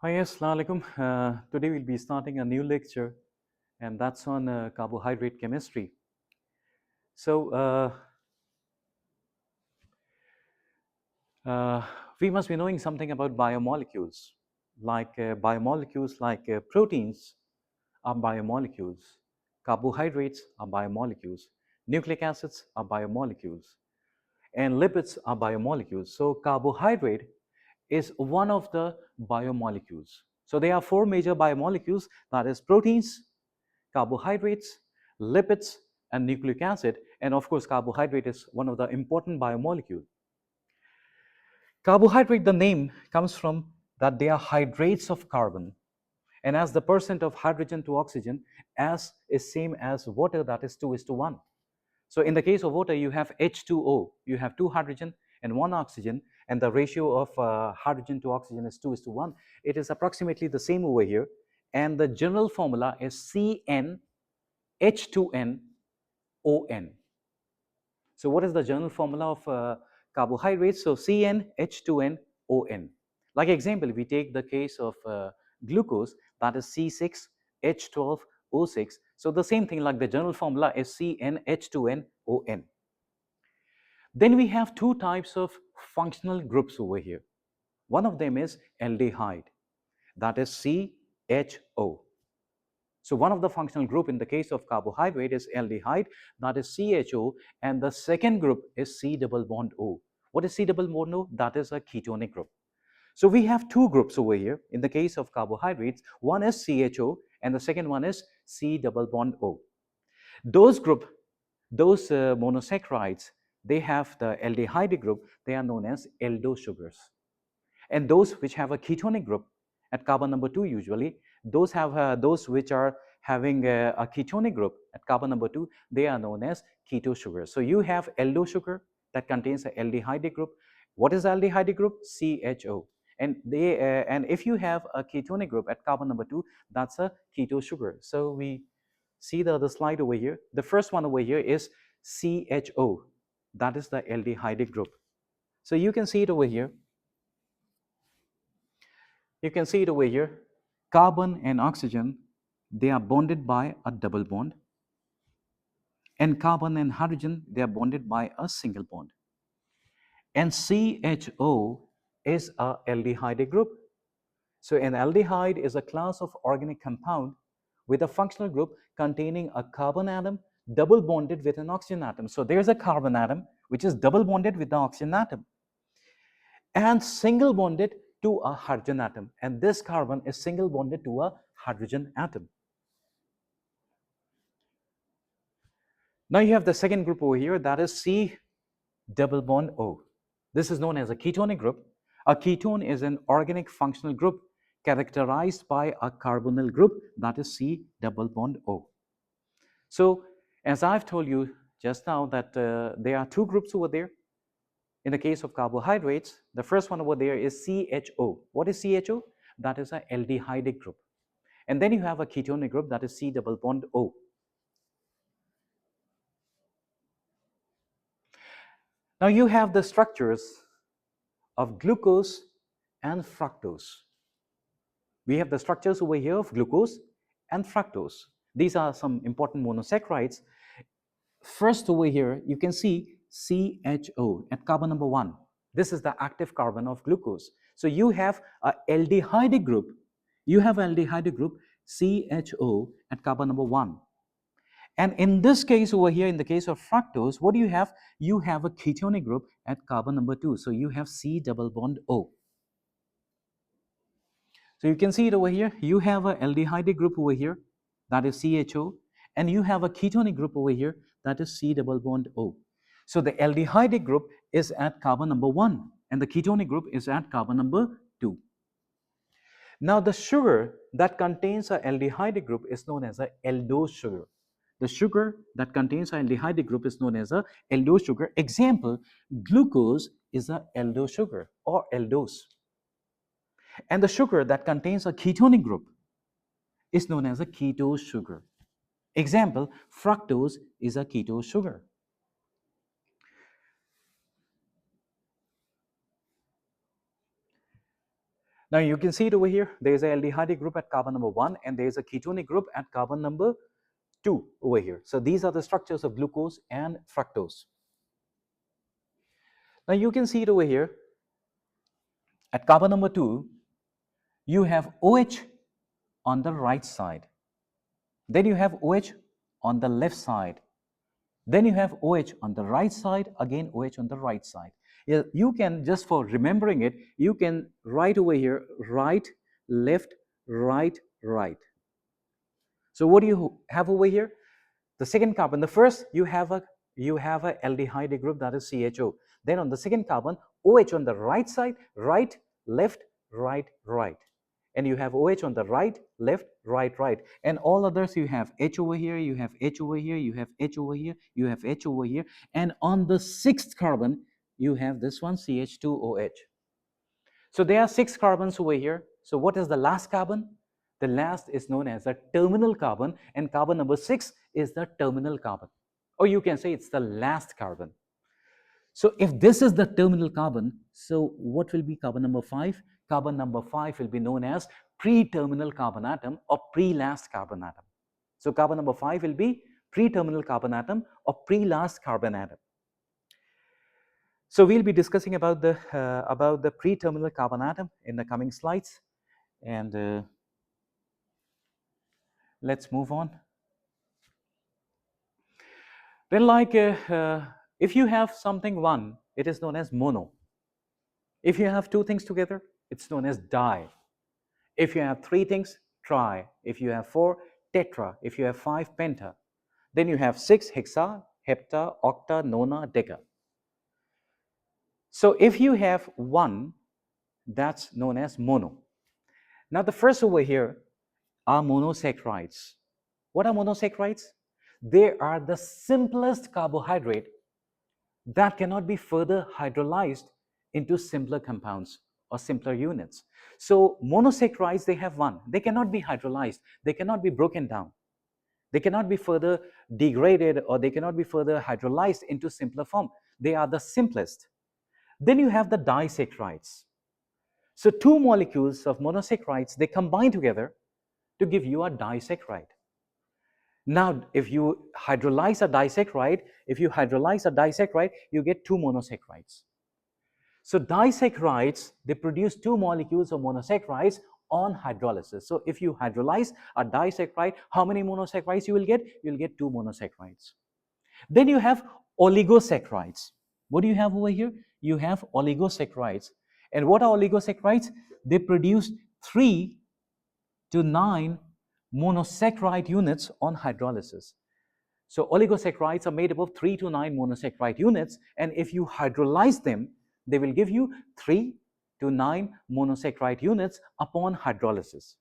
Hi, assalamu alaikum. Today we'll be starting a new lecture, and that's on carbohydrate chemistry. So, uh, we must be knowing something about biomolecules. Biomolecules like proteins are biomolecules, carbohydrates are biomolecules, nucleic acids are biomolecules, and lipids are biomolecules. So, carbohydrate is one of the biomolecules. So, there are four major biomolecules, that is proteins, carbohydrates, lipids, and nucleic acid. And of course, carbohydrate is one of the important biomolecule. Carbohydrate, the name comes from that they are hydrates of carbon. And as the percent of hydrogen to oxygen as is same as water, that is 2:1. So in the case of water, you have H2O, you have two hydrogen and one oxygen, and the ratio of hydrogen to oxygen is 2:1. It is approximately the same over here. And the general formula is CnH2nOn. So what is the general formula of carbohydrates? So CnH2nOn. Like example, we take the case of glucose, that is C6H12O6. So the same thing, like the general formula is CnH2nOn. Then we have two types of functional groups over here. One of them is aldehyde, that is CHO. So one of the functional group in the case of carbohydrate is aldehyde, that is CHO, and the second group is C double bond O. What is C double bond O? That is a ketonic group. So we have two groups over here in the case of carbohydrates. One is CHO and the second one is C double bond O. Those monosaccharides, they have the aldehyde group, they are known as aldose sugars. And those which have a ketonic group at carbon number 2 usually, those which are having a ketonic group at carbon number 2, they are known as keto sugars. So you have aldose sugar that contains an aldehyde group. What is aldehyde group? CHO. And if you have a ketonic group at carbon number 2, that's a keto sugar. So we see the other slide over here. The first one over here is CHO. That is the aldehyde group. So you can see it over here. You can see it over here. Carbon and oxygen, they are bonded by a double bond. And carbon and hydrogen, they are bonded by a single bond. And CHO is a aldehyde group. So an aldehyde is a class of organic compound with a functional group containing a carbon atom double bonded with an oxygen atom. So there's a carbon atom which is double bonded with the oxygen atom and single bonded to a hydrogen atom. And this carbon is single bonded to a hydrogen atom. Now you have the second group over here, that is C double bond O. This is known as a ketonic group. A ketone is an organic functional group characterized by a carbonyl group, that is C double bond O. So as I've told you just now that there are two groups over there. In the case of carbohydrates, the first one over there is CHO. What is CHO? That is an aldehyde group. And then you have a ketonic group, that is C double bond O. Now you have the structures of glucose and fructose. We have the structures over here of glucose and fructose. These are some important monosaccharides. First over here, you can see CHO at carbon number 1. This is the active carbon of glucose. So you have a aldehyde group. You have aldehyde group CHO at carbon number 1. And in this case over here, in the case of fructose, what do you have? You have a ketonic group at carbon number 2. So you have C double bond O. So you can see it over here. You have a aldehyde group over here, that is CHO, and you have a ketonic group over here, that is C double bond O. So the aldehyde group is at carbon number 1, and the ketonic group is at carbon number 2. Now the sugar that contains a aldehyde group is known as a aldose sugar. The sugar that contains an aldehyde group is known as a aldose sugar. Example, glucose is a aldose sugar or aldose. And the sugar that contains a ketonic group is known as a ketose sugar. Example, fructose is a ketose sugar. Now you can see it over here. There is a aldehyde group at carbon number 1 and there is a ketonic group at carbon number 2 over here. So these are the structures of glucose and fructose. Now you can see it over here. At carbon number 2, you have OH on the right side. Then you have OH on the left side. Then you have OH on the right side, again OH on the right side. You can, just for remembering it, you can write over here, right, left, right, right. So what do you have over here? The second carbon, the first, you have a aldehyde group, that is CHO. Then on the second carbon, OH on the right side, right, left, right, right. And you have OH on the right, left, right, right. And all others, you have H over here, you have H over here, you have H over here, you have H over here. And on the sixth carbon, you have this one, CH2OH. So there are 6 carbons over here. So what is the last carbon? The last is known as the terminal carbon, and carbon number 6 is the terminal carbon. Or you can say it's the last carbon. So if this is the terminal carbon, so what will be carbon number 5? Carbon number 5 will be known as pre-terminal carbon atom or pre-last carbon atom. So carbon number 5 will be pre-terminal carbon atom or pre-last carbon atom. So we'll be discussing about the pre-terminal carbon atom in the coming slides, and let's move on. Then, like if you have something one, it is known as mono. If you have 2 things together, it's known as di. If you have 3 things, tri. If you have 4, tetra. If you have 5, penta. Then you have 6, hexa, hepta, octa, nona, deca. So if you have 1, that's known as mono. Now the first over here are monosaccharides. What are monosaccharides? They are the simplest carbohydrate that cannot be further hydrolyzed into simpler compounds or simpler units. So monosaccharides, they have one. They cannot be hydrolyzed. They cannot be broken down. They cannot be further degraded or they cannot be further hydrolyzed into simpler form. They are the simplest. Then you have the disaccharides. So 2 molecules of monosaccharides, they combine together to give you a disaccharide. Now, if you hydrolyze a disaccharide, you get 2 monosaccharides. So disaccharides, they produce 2 molecules of monosaccharides on hydrolysis. So if you hydrolyze a disaccharide, how many monosaccharides you will get? You will get 2 monosaccharides. Then you have oligosaccharides. What do you have over here? You have oligosaccharides. And what are oligosaccharides? They produce 3 to 9 monosaccharide units on hydrolysis. So oligosaccharides are made up of 3 to 9 monosaccharide units, and if you hydrolyze them, they will give you 3 to 9 monosaccharide units upon hydrolysis.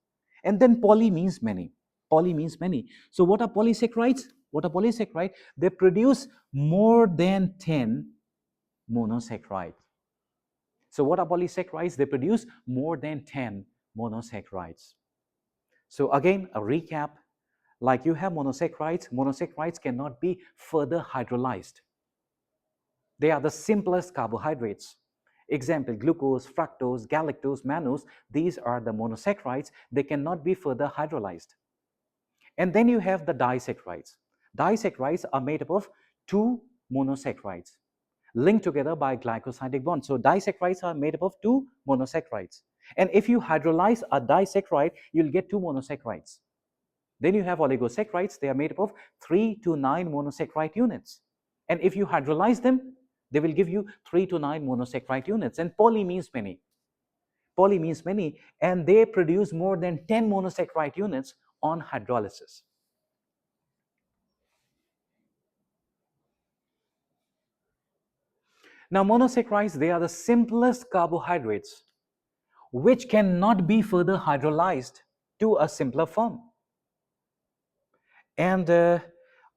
And then poly means many. Poly means many. So what are polysaccharides? What are polysaccharides? They produce more than 10 monosaccharides. So what are polysaccharides? They produce more than 10 monosaccharides. So again, a recap, like you have monosaccharides, monosaccharides cannot be further hydrolyzed. They are the simplest carbohydrates. Example, glucose, fructose, galactose, mannose, these are the monosaccharides. They cannot be further hydrolyzed. And then you have the disaccharides. Disaccharides are made up of 2 monosaccharides linked together by glycosidic bond. So disaccharides are made up of 2 monosaccharides. And if you hydrolyze a disaccharide, you'll get 2 monosaccharides. Then you have oligosaccharides. They are made up of 3 to 9 monosaccharide units. And if you hydrolyze them, they will give you 3 to 9 monosaccharide units. And poly means many. Poly means many, and they produce more than 10 monosaccharide units on hydrolysis. Now, monosaccharides, they are the simplest carbohydrates which cannot be further hydrolyzed to a simpler form. And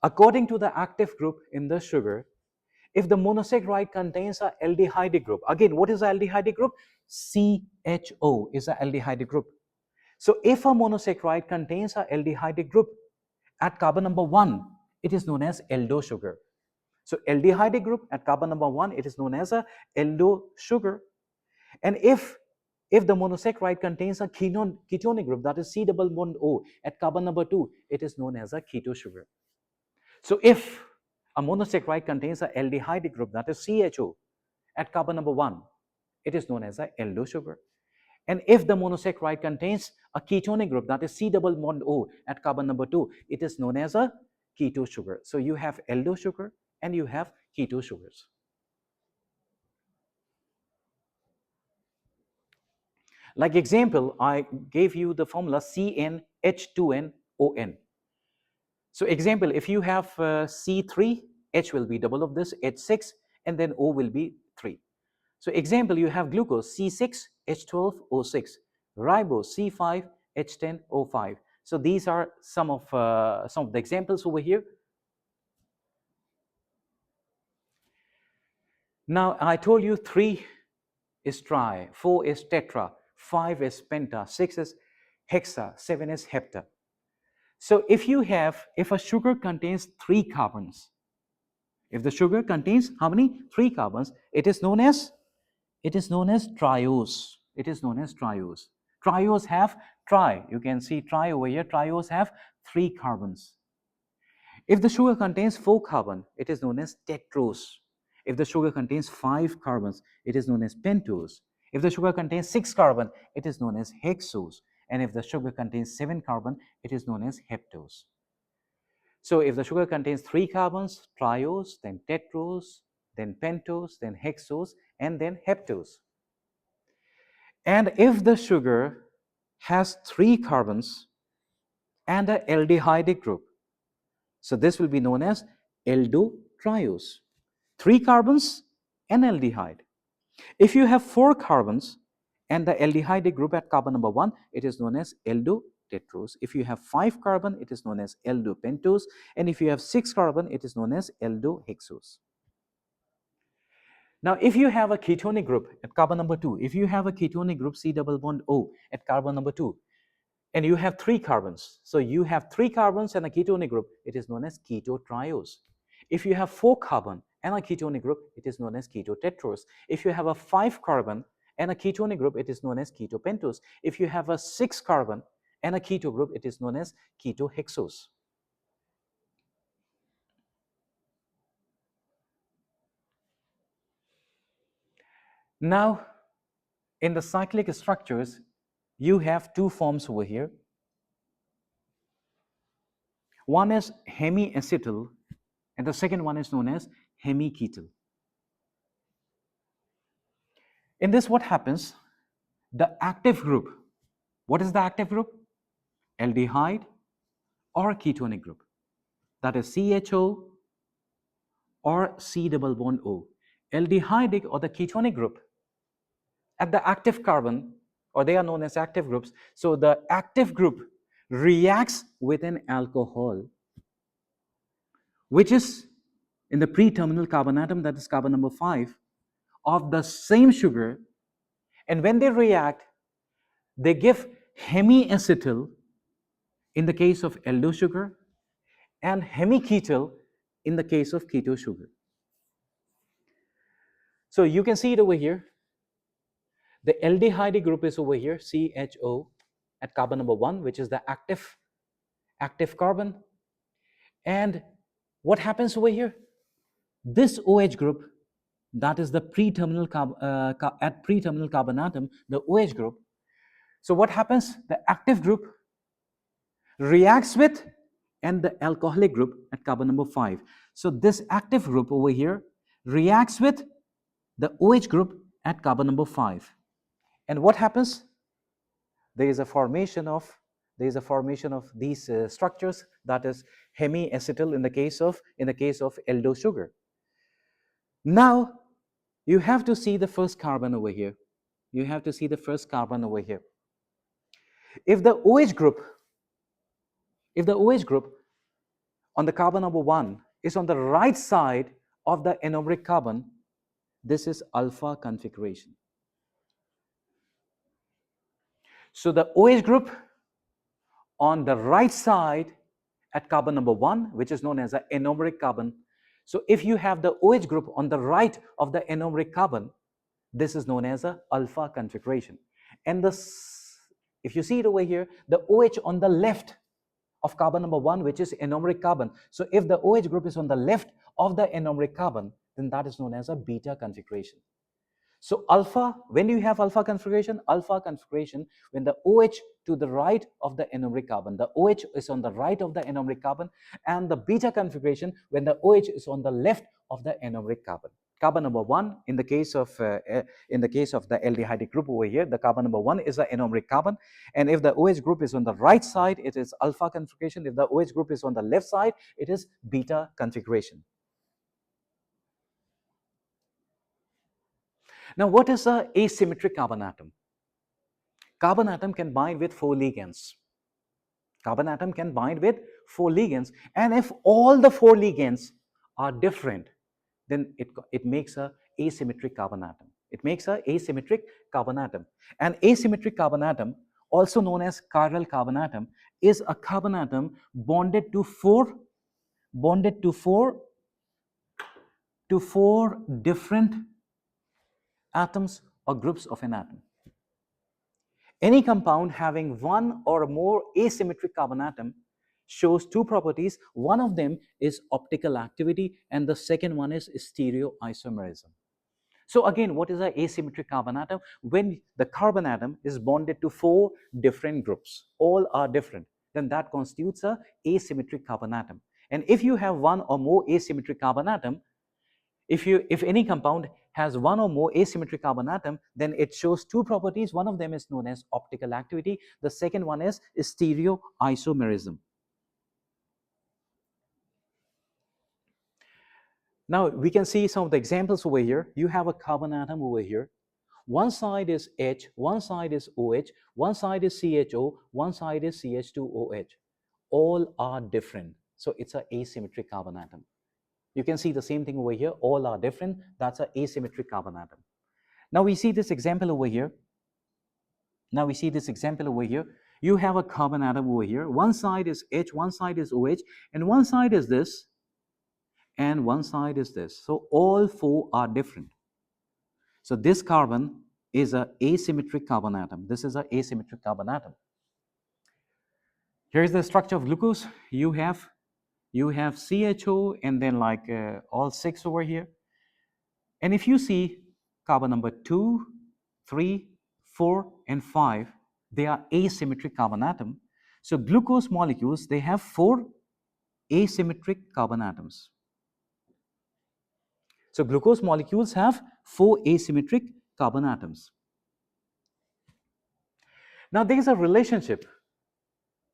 according to the active group in the sugar, if the monosaccharide contains a aldehyde group, again, what is the aldehyde group? CHO is the aldehyde group. So if a monosaccharide contains a aldehyde group at carbon number 1, it is known as aldo sugar. So aldehyde group at carbon number 1, it is known as a aldo sugar. And if If the monosaccharide contains a ketonic group, that is C double bond O at carbon number 2, it is known as a keto sugar. So if a monosaccharide contains a aldehyde group, that is CHO, at carbon number 1, it is known as a aldo sugar. And if the monosaccharide contains a ketonic group, that is C double bond O at carbon number 2, it is known as a keto sugar. So you have aldo sugar and you have keto sugars. Like example, I gave you the formula CnH2nOn. So example, if you have C3, H will be double of this, H6, and then O will be 3. So example, you have glucose C6, H12O6, ribose C5, H10O5. So these are some of the examples over here. Now I told you 3 is tri, 4 is tetra, 5 is penta, 6 is hexa, 7 is hepta. So if a sugar contains 3 carbons, if the sugar contains how many? 3 carbons, it is known as triose. It is known as triose. Triose have tri. You can see tri over here. Triose have 3 carbons. If the sugar contains 4 carbon, it is known as tetrose. If the sugar contains 5 carbons, it is known as pentose. If the sugar contains 6 carbon, it is known as hexose. And if the sugar contains 7 carbon, it is known as heptose. So if the sugar contains 3 carbons, triose, then tetrose, then pentose, then hexose, and then heptose. And if the sugar has 3 carbons and an aldehyde group, so this will be known as aldotriose. 3 carbons and aldehyde. If you have 4 carbons and the aldehyde group at carbon number 1, it is known as aldotetrose. If you have 5 carbon, it is known as aldopentose. And if you have 6 carbon, it is known as aldohexose. Now, if you have a ketonic group at carbon number 2, if you have a ketonic group C double bond O at carbon number 2, and you have 3 carbons, so you have 3 carbons and a ketonic group, it is known as ketotriose. If you have 4 carbon and a ketonic group, it is known as ketotetrose. If you have a 5 carbon and a ketonic group, it is known as ketopentose. If you have a 6 carbon and a keto group, it is known as ketohexose. Now, in the cyclic structures, you have 2 forms over here. One is hemiacetal, and the second one is known as hemiketal. In this, what happens? The active group. What is the active group? Aldehyde or ketonic group. That is CHO or C double bond O. Aldehydic or the ketonic group at the active carbon, or they are known as active groups. So the active group reacts with an alcohol, which is in the pre-terminal carbon atom, that is carbon number 5, of the same sugar. And when they react, they give hemiacetal in the case of aldo sugar and hemiketal in the case of keto sugar. So you can see it over here. The aldehyde group is over here, CHO, at carbon number 1, which is the active carbon. And what happens over here? This OH group, that is the pre-terminal at pre-terminal carbon atom, the OH group. So what happens? The active group reacts with and the alcoholic group at carbon number 5. So this active group over here reacts with the OH group at carbon number 5. And what happens? There is a formation of these structures, that is hemiacetal in the case of aldo sugar. Now you have to see the first carbon over here. You have to see the first carbon over here. If the OH group on the carbon number 1 is on the right side of the anomeric carbon, this is alpha configuration. So the OH group on the right side at carbon number 1, which is known as the anomeric carbon. So if you have the OH group on the right of the anomeric carbon, this is known as a alpha configuration. And if you see it over here, the OH on the left of carbon number 1, which is anomeric carbon. So if the OH group is on the left of the anomeric carbon, then that is known as a beta configuration. So alpha, when you have alpha configuration, when the OH to the right of the anomeric carbon, the OH is on the right of the anomeric carbon, and the beta configuration when the OH is on the left of the anomeric carbon. Carbon number 1, in the case of the aldehyde group over here, the carbon number 1 is the anomeric carbon, and if the OH group is on the right side, it is alpha configuration. If the OH group is on the left side, it is beta configuration. Now, what is an asymmetric carbon atom? Carbon atom can bind with 4 ligands. Carbon atom can bind with 4 ligands, and if all the 4 ligands are different, then it makes an asymmetric carbon atom. It makes an asymmetric carbon atom. An asymmetric carbon atom, also known as chiral carbon atom, is a carbon atom bonded to four different atoms or groups of an atom. Any compound having one or more asymmetric carbon atom shows two properties. One of them is optical activity, and the second one is stereoisomerism. So again, what is an asymmetric carbon atom? When the carbon atom is bonded to 4 different groups, all are different, then that constitutes an asymmetric carbon atom. And if you have one or more asymmetric carbon atom, if any compound has one or more asymmetric carbon atom, then it shows two properties. One of them is known as optical activity. The second one is stereoisomerism. Now we can see some of the examples over here. You have a carbon atom over here. One side is H, one side is OH, one side is CHO, one side is CH2OH. All are different. So it's an asymmetric carbon atom. You can see the same thing over here. All are different. That's an asymmetric carbon atom. Now we see this example over here. You have a carbon atom over here. One side is H, one side is OH, and one side is this, and one side is this. So all 4 are different. So this carbon is an asymmetric carbon atom. This is an asymmetric carbon atom. Here is the structure of glucose. You have CHO and then like all 6 over here. And if you see carbon number 2, 3, 4, and 5, they are asymmetric carbon atom. So glucose molecules, they have 4 asymmetric carbon atoms. So glucose molecules have 4 asymmetric carbon atoms. Now there is a relationship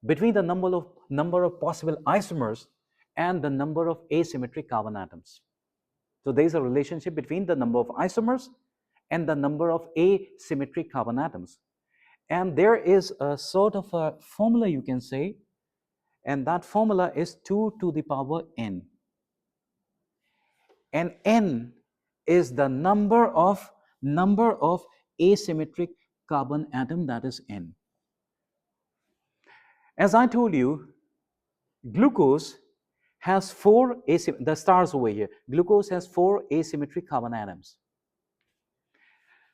between the number of possible isomers and the number of asymmetric carbon atoms. So there is a relationship between the number of isomers and the number of asymmetric carbon atoms. And there is a sort of a formula, you can say, and that formula is 2 to the power n. And n is the number of asymmetric carbon atom, that is n. As I told you, glucose has 4 the stars over here. Glucose has 4 asymmetric carbon atoms.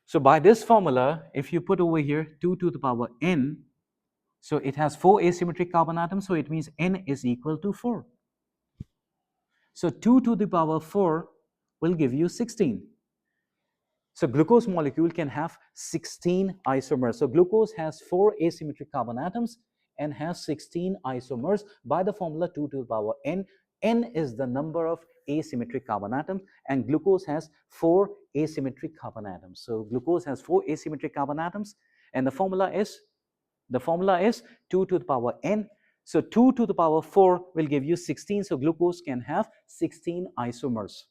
So by this formula, if you put over here 2 to the power n, so it has 4 asymmetric carbon atoms, so it means n is equal to 4. So 2 to the power 4 will give you 16. So glucose molecule can have 16 isomers. So glucose has 4 asymmetric carbon atoms and has 16 isomers by the formula 2 to the power n. N is the number of asymmetric carbon atoms, and glucose has 4 asymmetric carbon atoms. So glucose has 4 asymmetric carbon atoms, and the formula is 2 to the power n. So 2 to the power 4 will give you 16. So glucose can have 16 isomers.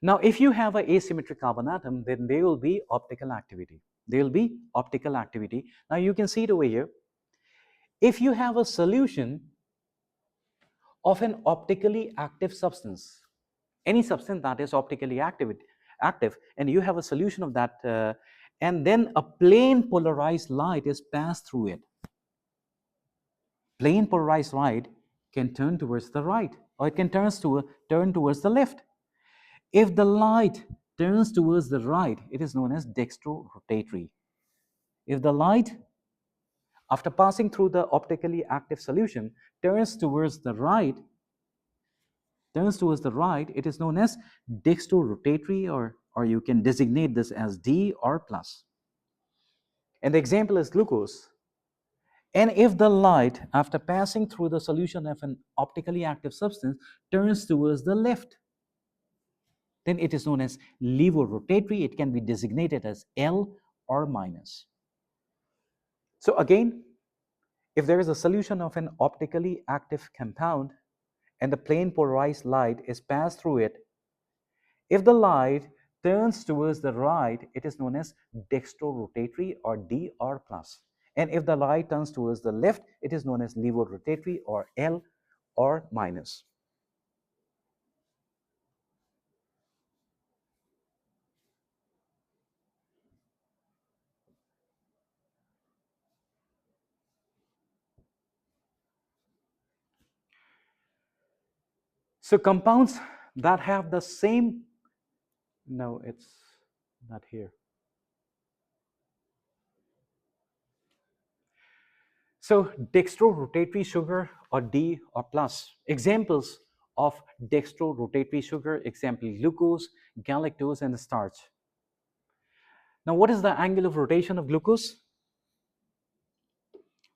Now, if you have an asymmetric carbon atom, then there will be optical activity. Now, you can see it over here. If you have a solution of an optically active substance, any substance that is optically active, and you have a solution of that, and then a plane polarized light is passed through it. Plane polarized light can turn towards the right, or it can turn towards the left. If the light turns towards the right, it is known as dextrorotatory. If the light, after passing through the optically active solution, turns towards the right, it is known as dextrorotatory, or you can designate this as D or plus. And the example is glucose. And if the light, after passing through the solution of an optically active substance, turns towards the left, then it is known as levorotatory. It can be designated as L or minus. So again, if there is a solution of an optically active compound and the plane polarized light is passed through it, if the light turns towards the right, it is known as dextrorotatory or D or plus. And if the light turns towards the left, it is known as levorotatory or L or minus. So compounds that have the same, no, it's not here. So dextrorotatory sugar or D or plus. Examples of dextrorotatory sugar, example glucose, galactose, and starch. Now what is the angle of rotation of glucose?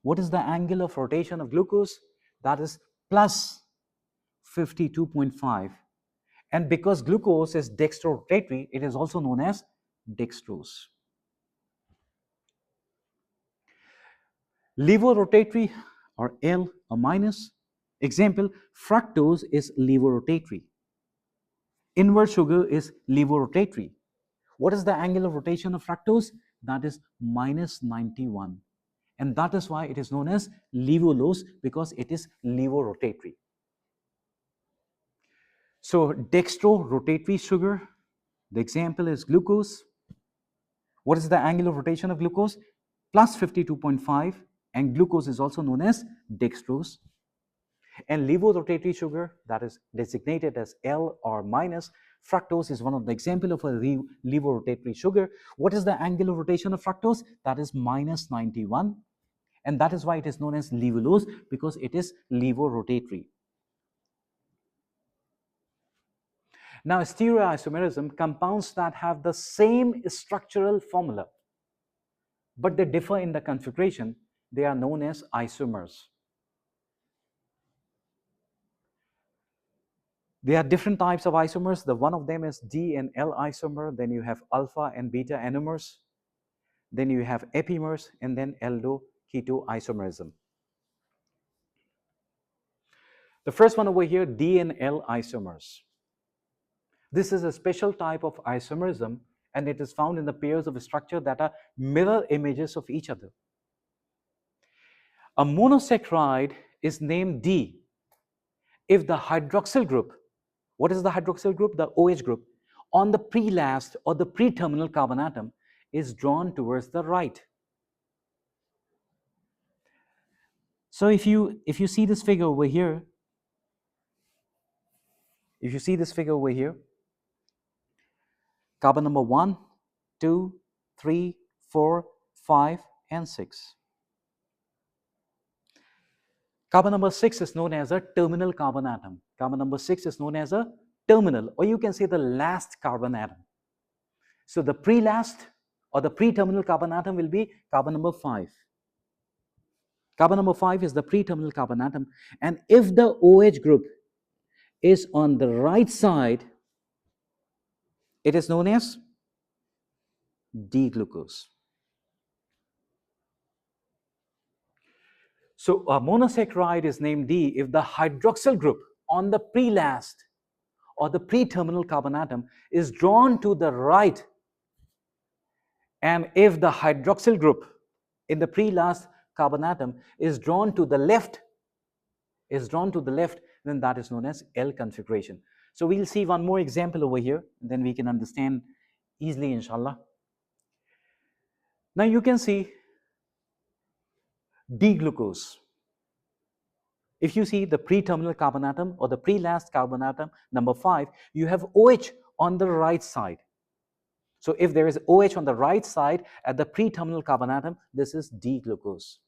What is the angle of rotation of glucose? That is plus 52.5. And because glucose is dextrorotatory, it is also known as dextrose. Levorotatory or L or minus. Example, fructose is levorotatory. Inward sugar is levorotatory. What is the angle of rotation of fructose? That is minus 91. And that is why it is known as levolose, because it is levorotatory. So dextrorotatory sugar, the example is glucose. What is the angle of rotation of glucose? Plus 52.5, and glucose is also known as dextrose. And levorotatory sugar, that is designated as L or minus, fructose is one of the example of a levorotatory sugar. What is the angle of rotation of fructose? That is minus 91. And that is why it is known as levolose, because it is levorotatory. Now, stereoisomerism, compounds that have the same structural formula, but they differ in the configuration, they are known as isomers. There are different types of isomers. The one of them is D and L isomer. Then you have alpha and beta anomers. Then you have epimers, and then aldo-keto isomerism. The first one over here, D and L isomers. This is a special type of isomerism, and it is found in the pairs of a structure that are mirror images of each other. A monosaccharide is named D if the hydroxyl group, what is the hydroxyl group? The OH group, on the pre-last or the pre-terminal carbon atom is drawn towards the right. So if you see this figure over here, carbon number 1, 2, 3, 4, 5, and 6. Carbon number 6 is known as a terminal carbon atom. Carbon number 6 is known as a terminal, or you can say the last carbon atom. So the pre-last or the pre-terminal carbon atom will be carbon number 5. Carbon number 5 is the pre-terminal carbon atom. And if the OH group is on the right side, it is known as D-glucose. So a monosaccharide is named D if the hydroxyl group on the pre-last or the pre-terminal carbon atom is drawn to the right, and if the hydroxyl group in the pre-last carbon atom is drawn to the left, then that is known as L configuration. So we'll see one more example over here, then we can understand easily, inshallah. Now you can see D-glucose. If you see the pre-terminal carbon atom or the pre-last carbon atom, number 5, you have OH on the right side. So if there is OH on the right side at the pre-terminal carbon atom, this is D-glucose.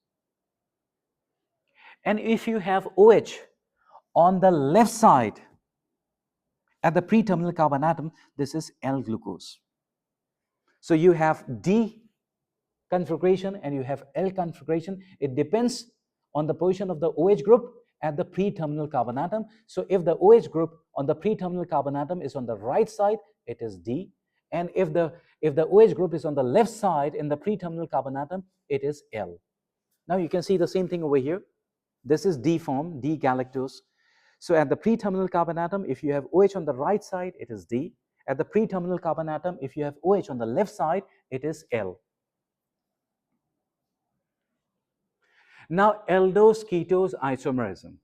And if you have OH on the left side at the pre-terminal carbon atom, this is L-glucose. So you have D configuration and you have L configuration. It depends on the position of the OH group at the pre-terminal carbon atom. So if the OH group on the pre-terminal carbon atom is on the right side, it is D. And if the OH group is on the left side in the pre-terminal carbon atom, it is L. Now you can see the same thing over here. This is D form, D-galactose. So at the pre-terminal carbon atom, if you have OH on the right side, it is D. At the pre-terminal carbon atom, if you have OH on the left side, it is L. Now, aldose-ketose isomerism.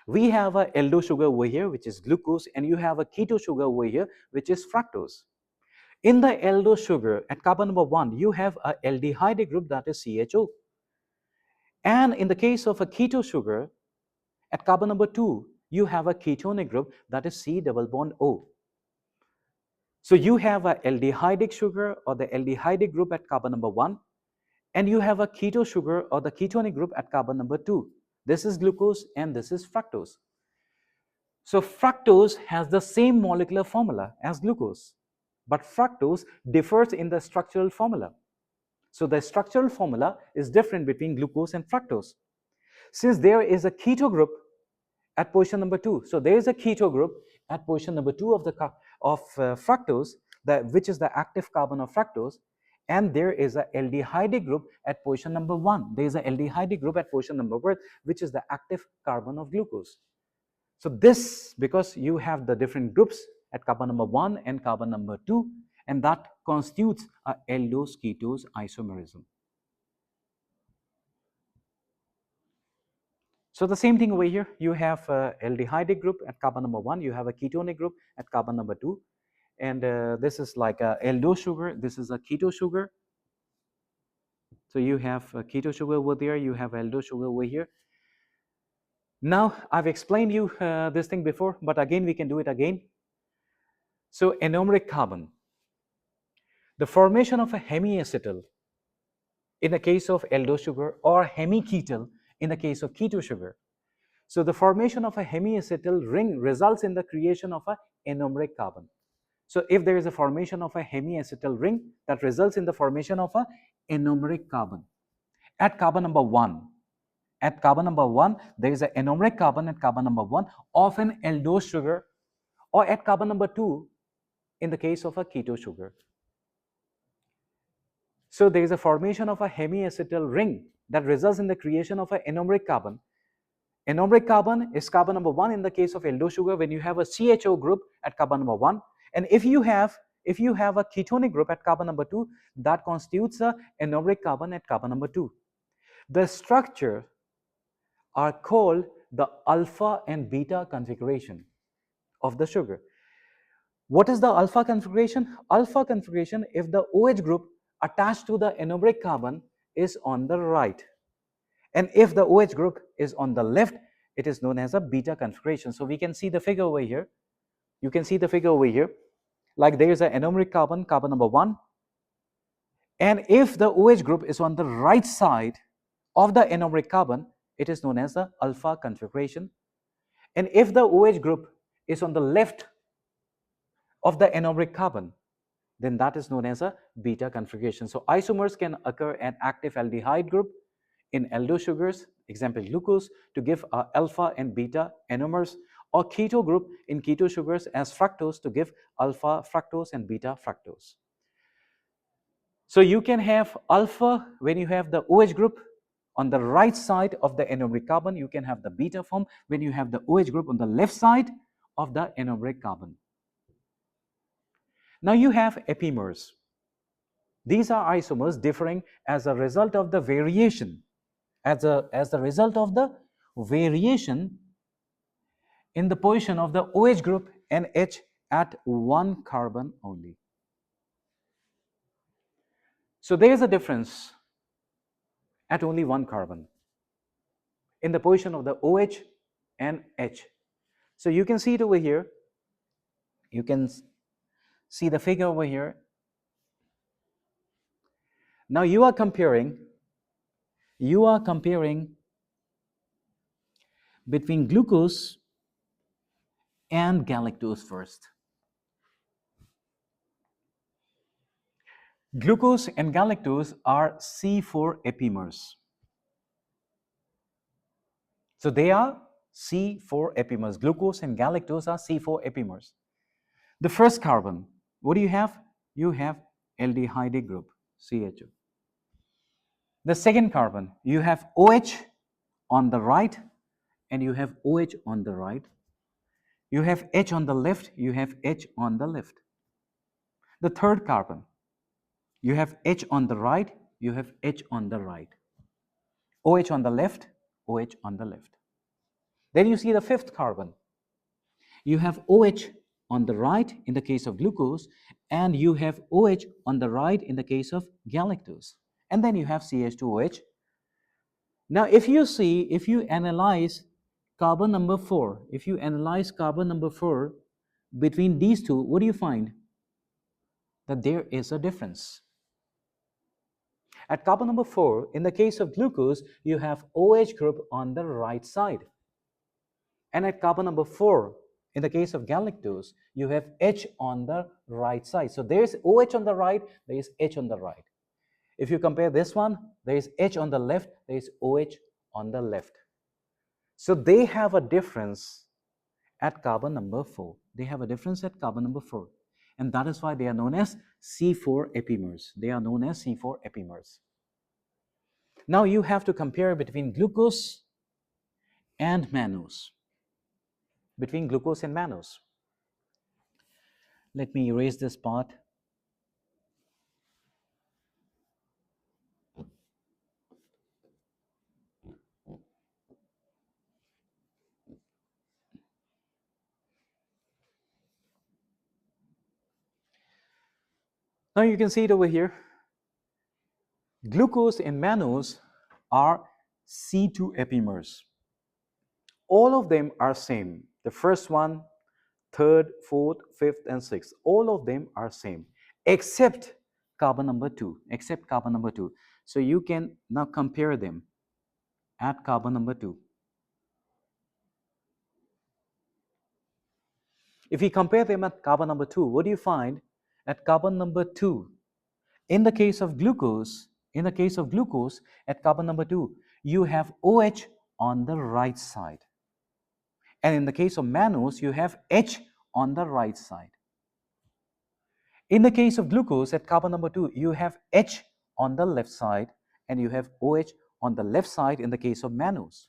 We have a aldose sugar over here, which is glucose, and you have a keto sugar over here, which is fructose. In the aldose sugar, at carbon number 1, you have a aldehyde group, that is CHO. And in the case of a keto sugar, at carbon number 2, you have a ketonic group, that is C double bond O. So you have a aldehydic sugar or the aldehydic group at carbon number 1, and you have a keto sugar or the ketonic group at carbon number 2. This is glucose and this is fructose. So fructose has the same molecular formula as glucose, but fructose differs in the structural formula. So the structural formula is different between glucose and fructose. Since there is a keto group at position number 2, so there is a keto group at position number 2 of the fructose, which is the active carbon of fructose, and there is a aldehyde group at position number 1. There is a aldehyde group at position number 1, which is the active carbon of glucose. So this, because you have the different groups at carbon number 1 and carbon number 2, and that constitutes a aldose-ketose isomerism. So the same thing over here, you have a aldehyde group at carbon number 1, you have a ketonic group at carbon number 2, and this is like a aldose sugar, this is a keto sugar. So you have a keto sugar over there, you have aldose sugar over here. Now I've explained you this thing before, but again we can do it again. So anomeric carbon, the formation of a hemiacetal in the case of aldose sugar or hemiketal in the case of keto sugar. So the formation of a hemiacetal ring results in the creation of a anomeric carbon. So if there is a formation of a hemiacetal ring, that results in the formation of a anomeric carbon. At carbon number 1, there is an anomeric carbon at carbon number 1 of an aldose sugar, or at carbon number 2 in the case of a keto sugar. So there is a formation of a hemiacetal ring that results in the creation of an anomeric carbon. Anomeric carbon is carbon number 1 in the case of aldose sugar when you have a CHO group at carbon number 1, and if you have a ketonic group at carbon number 2, that constitutes a anomeric carbon at carbon number 2. The structure are called the alpha and beta configuration of the sugar. What is the alpha configuration? Alpha configuration, if the OH group attached to the anomeric carbon is on the right, and if the OH group is on the left, it is known as a beta configuration. So we can see the figure over here. You can see the figure over here. Like there is an anomeric carbon, carbon number 1, and if the OH group is on the right side of the anomeric carbon, it is known as the alpha configuration. And if the OH group is on the left of the anomeric carbon, then that is known as a beta configuration. So isomers can occur at active aldehyde group in aldose sugars, example glucose, to give alpha and beta anomers, or keto group in keto sugars as fructose to give alpha fructose and beta fructose. So you can have alpha when you have the OH group on the right side of the anomeric carbon. You can have the beta form when you have the OH group on the left side of the anomeric carbon. Now you have epimers. These are isomers differing as a result of the variation, as the result of the variation in the position of the OH group and H at one carbon only. So there is a difference at only one carbon in the position of the OH and H. So you can see it over here. You can see the figure over here. Now you are comparing between glucose and galactose first. Glucose and galactose are C4 epimers. So they are C4 epimers. Glucose and galactose are C4 epimers. The first carbon, what do you have? You have aldehyde group, CHO. The second carbon, you have OH on the right and you have OH on the right. You have H on the left, you have H on the left. The third carbon, you have H on the right, you have H on the right. OH on the left, OH on the left. Then you see the fifth carbon. You have OH on the right in the case of glucose, and you have OH on the right in the case of galactose. And then you have CH2OH. Now, if you analyze carbon number 4, between these two, what do you find? That there is a difference. At carbon number 4, in the case of glucose, you have OH group on the right side. And at carbon number 4, in the case of galactose, you have H on the right side. So there's OH on the right, there is H on the right. If you compare this one, there is H on the left, there is OH on the left. So they have a difference at carbon number 4. They have a difference at carbon number 4. And that is why they are known as C4 epimers. They are known as C4 epimers. Now you have to compare between glucose and mannose. Between glucose and mannose. Let me erase this part. Now you can see it over here. Glucose and mannose are C2 epimers. All of them are same. The first one, third, fourth, fifth, and sixth. All of them are same, except carbon number 2. Except carbon number 2. So you can now compare them at carbon number 2. If we compare them at carbon number 2, what do you find? At carbon number 2, in the case of glucose, at carbon number 2, you have OH on the right side. And in the case of mannose, you have H on the right side. In the case of glucose, at carbon number 2, you have H on the left side, and you have OH on the left side in the case of mannose.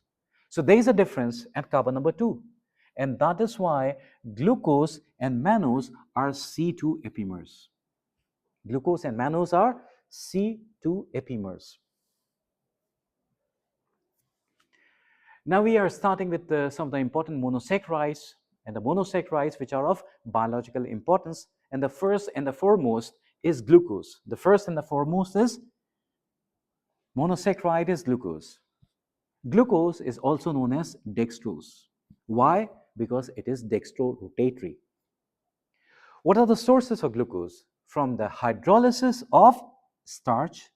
So there is a difference at carbon number 2. And that is why glucose and mannose are C2 epimers. Glucose and mannose are C2 epimers. Now we are starting with some of the important monosaccharides, and the monosaccharides which are of biological importance. And the first and the foremost is glucose. The first and the foremost is monosaccharide is glucose. Glucose is also known as dextrose. Why? Because it is dextrorotatory. What are the sources of glucose? From the hydrolysis of starch,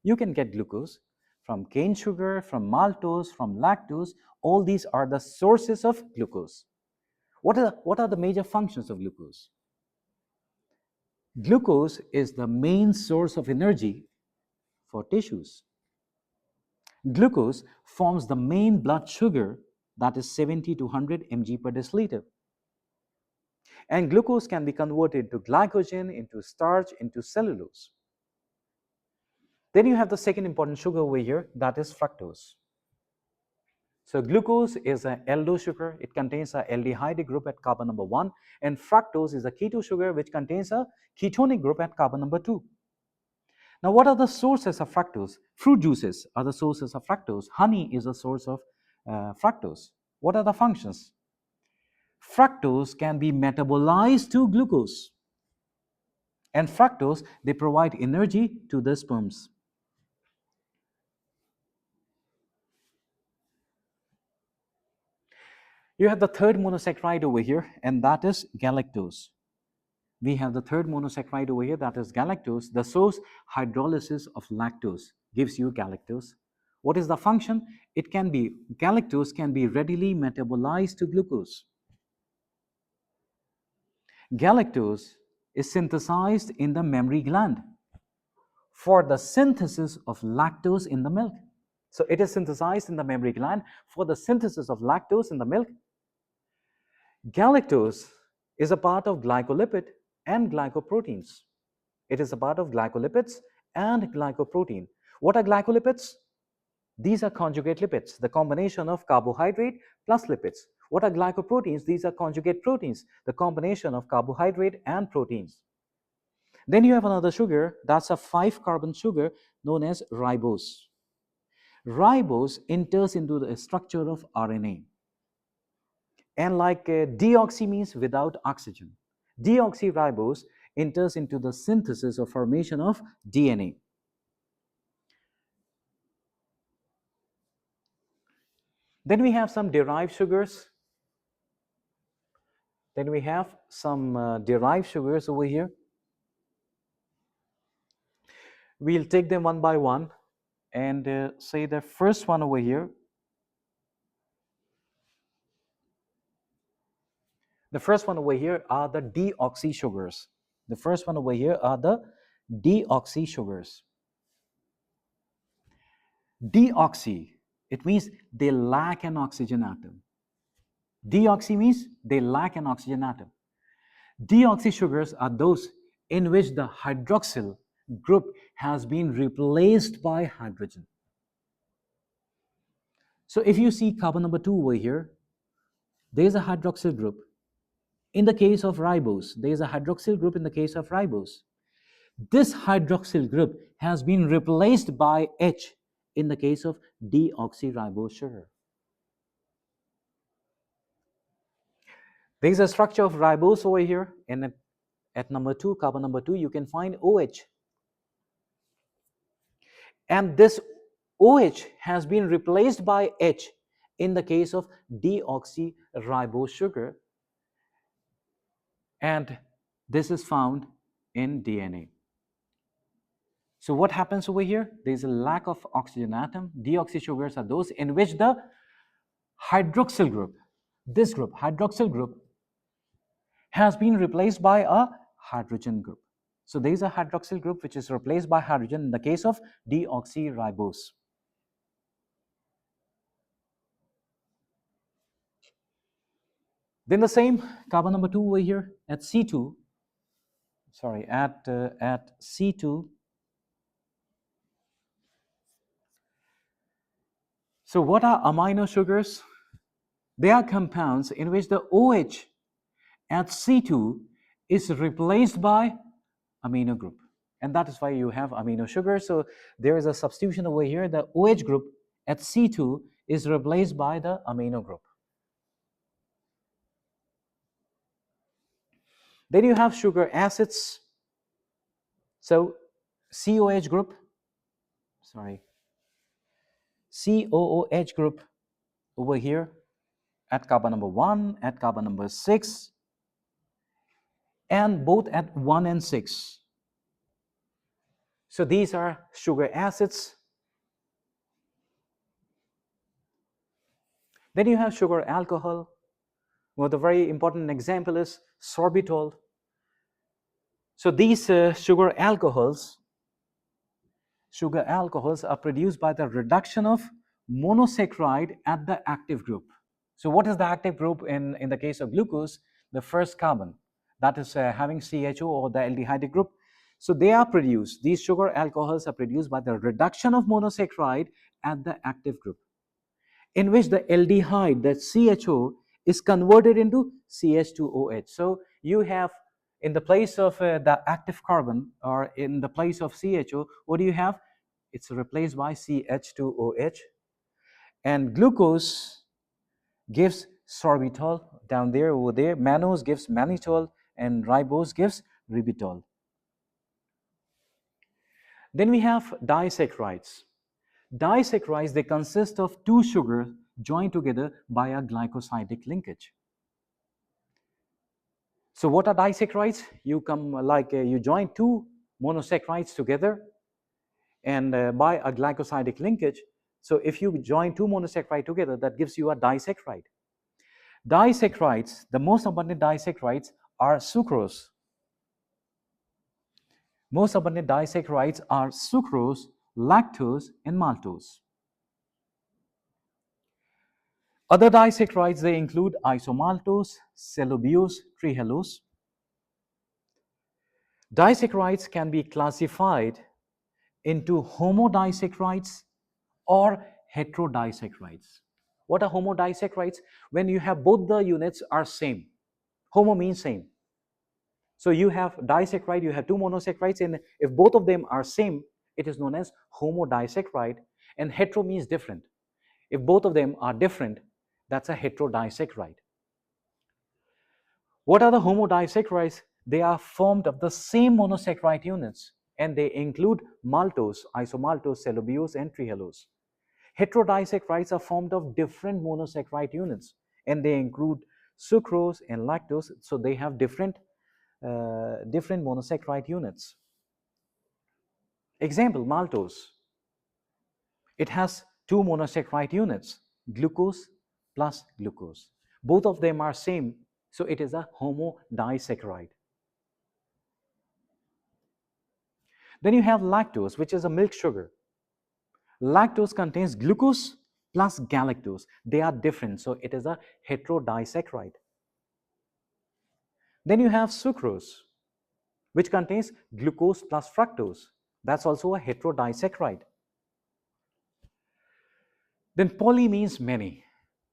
you can get glucose. From cane sugar, from maltose, from lactose, all these are the sources of glucose. What are the major functions of glucose? Glucose is the main source of energy for tissues. Glucose forms the main blood sugar, that is 70 to 100 mg per deciliter. And glucose can be converted to glycogen, into starch, into cellulose. Then you have the second important sugar over here, that is fructose. So glucose is an aldose sugar. It contains an aldehyde group at carbon number 1, and fructose is a keto sugar which contains a ketonic group at carbon number 2. Now, what are the sources of fructose? Fruit juices are the sources of fructose. Honey is a source of fructose. What are the functions? Fructose can be metabolized to glucose, and fructose, they provide energy to the sperms. You have the third monosaccharide over here, and that is galactose. We have the third monosaccharide over here, that is galactose. The source hydrolysis of lactose gives you galactose. What is the function? It can be, galactose can be readily metabolized to glucose. Galactose is synthesized in the mammary gland for the synthesis of lactose in the milk. So it is synthesized in the mammary gland for the synthesis of lactose in the milk. Galactose is a part of glycolipid and glycoproteins. It is a part of glycolipids and glycoprotein. What are glycolipids? These are conjugate lipids, the combination of carbohydrate plus lipids. What are glycoproteins? These are conjugate proteins, the combination of carbohydrate and proteins. Then you have another sugar, that's a 5-carbon sugar known as ribose. Ribose enters into the structure of RNA. And like deoxy means without oxygen. Deoxyribose enters into the synthesis or formation of DNA. Then we have some derived sugars. Over here. We'll take them one by one and say the first one over here. The first one over here are the deoxy sugars. The first one over here are the deoxy sugars. Deoxy, it means they lack an oxygen atom. Deoxy means they lack an oxygen atom. Deoxy sugars are those in which the hydroxyl group has been replaced by hydrogen. So if you see carbon number 2 over here, there is a hydroxyl group. In the case of ribose, there is a hydroxyl group in the case of ribose. This hydroxyl group has been replaced by H in the case of deoxyribose sugar. There is a structure of ribose over here, and at number 2, carbon number 2, you can find OH. And this OH has been replaced by H in the case of deoxyribose sugar, and this is found in DNA. So what happens over here? There is a lack of oxygen atom. Deoxy sugars are those in which the hydroxyl group, this group, hydroxyl group, has been replaced by a hydrogen group. So there is a hydroxyl group which is replaced by hydrogen in the case of deoxyribose. Then the same carbon number 2 over here at C2, at C2. So what are amino sugars? They are compounds in which the OH at C2 is replaced by amino group. And that is why you have amino sugar. So there is a substitution over here. The OH group at C2 is replaced by the amino group. Then you have sugar acids. So COOH group over here at carbon number 1, at carbon number 6, and both at 1 and 6. So these are sugar acids. Then you have sugar alcohol. Well, the very important example is sorbitol. So these sugar alcohols are produced by the reduction of monosaccharide at the active group. So what is the active group in the case of glucose? The first carbon, that is having CHO or the aldehyde group. So they are produced, these sugar alcohols are produced by the reduction of monosaccharide at the active group, in which the aldehyde, that CHO, is converted into CH2OH. So you have, in the place of the active carbon, or in the place of CHO, what do you have? It's replaced by CH2OH. And glucose gives sorbitol down there, over there. Mannose gives mannitol, and ribose gives ribitol. Then we have disaccharides. Disaccharides, they consist of two sugars joined together by a glycosidic linkage. So what are disaccharides? You come you join two monosaccharides together and by a glycosidic linkage. So if you join two monosaccharides together, that gives you a disaccharide. Disaccharides, the most abundant disaccharides are sucrose. Most abundant disaccharides are sucrose, lactose, and maltose. Other disaccharides, they include isomaltose, cellulose, trehalose. Disaccharides can be classified into homodisaccharides or heterodisaccharides. What are homodisaccharides? When you have both the units are same. Homo means same. So you have disaccharide, you have two monosaccharides, and if both of them are same, it is known as homodisaccharide, and hetero means different. If both of them are different, that's a heterodisaccharide. What are the homodisaccharides? They are formed of the same monosaccharide units, and they include maltose, isomaltose, cellulose, and trehalose. Heterodisaccharides are formed of different monosaccharide units, and they include sucrose and lactose, so they have different monosaccharide units. Example, maltose. It has two monosaccharide units, glucose plus glucose. Both of them are same, so it is a homodisaccharide. Then you have lactose, which is a milk sugar. Lactose contains glucose plus galactose. They are different, so it is a heterodisaccharide. Then you have sucrose, which contains glucose plus fructose. That's also a heterodisaccharide. Then poly means many.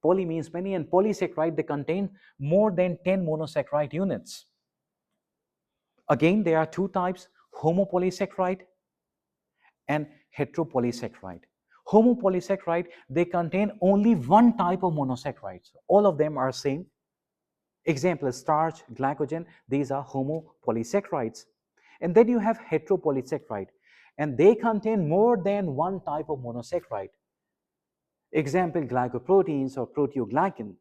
Poly means many, and polysaccharide, they contain more than 10 monosaccharide units. Again, there are two types, homopolysaccharide and heteropolysaccharide. Homopolysaccharide, they contain only one type of monosaccharides. All of them are same. Example, starch, glycogen, these are homopolysaccharides. And then you have heteropolysaccharide, and they contain more than one type of monosaccharide. Example, glycoproteins or proteoglycan.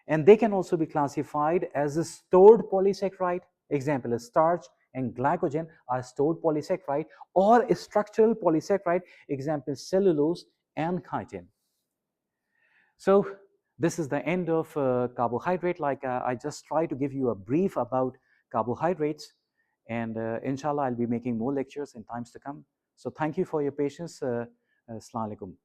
And they can also be classified as a stored polysaccharide. Example is starch and glycogen are stored polysaccharide, or a structural polysaccharide. Example, cellulose and chitin. So this is the end of carbohydrate. I just try to give you a brief about carbohydrates, and inshallah I'll be making more lectures in times to come. So thank you for your patience. Assalamu alaikum.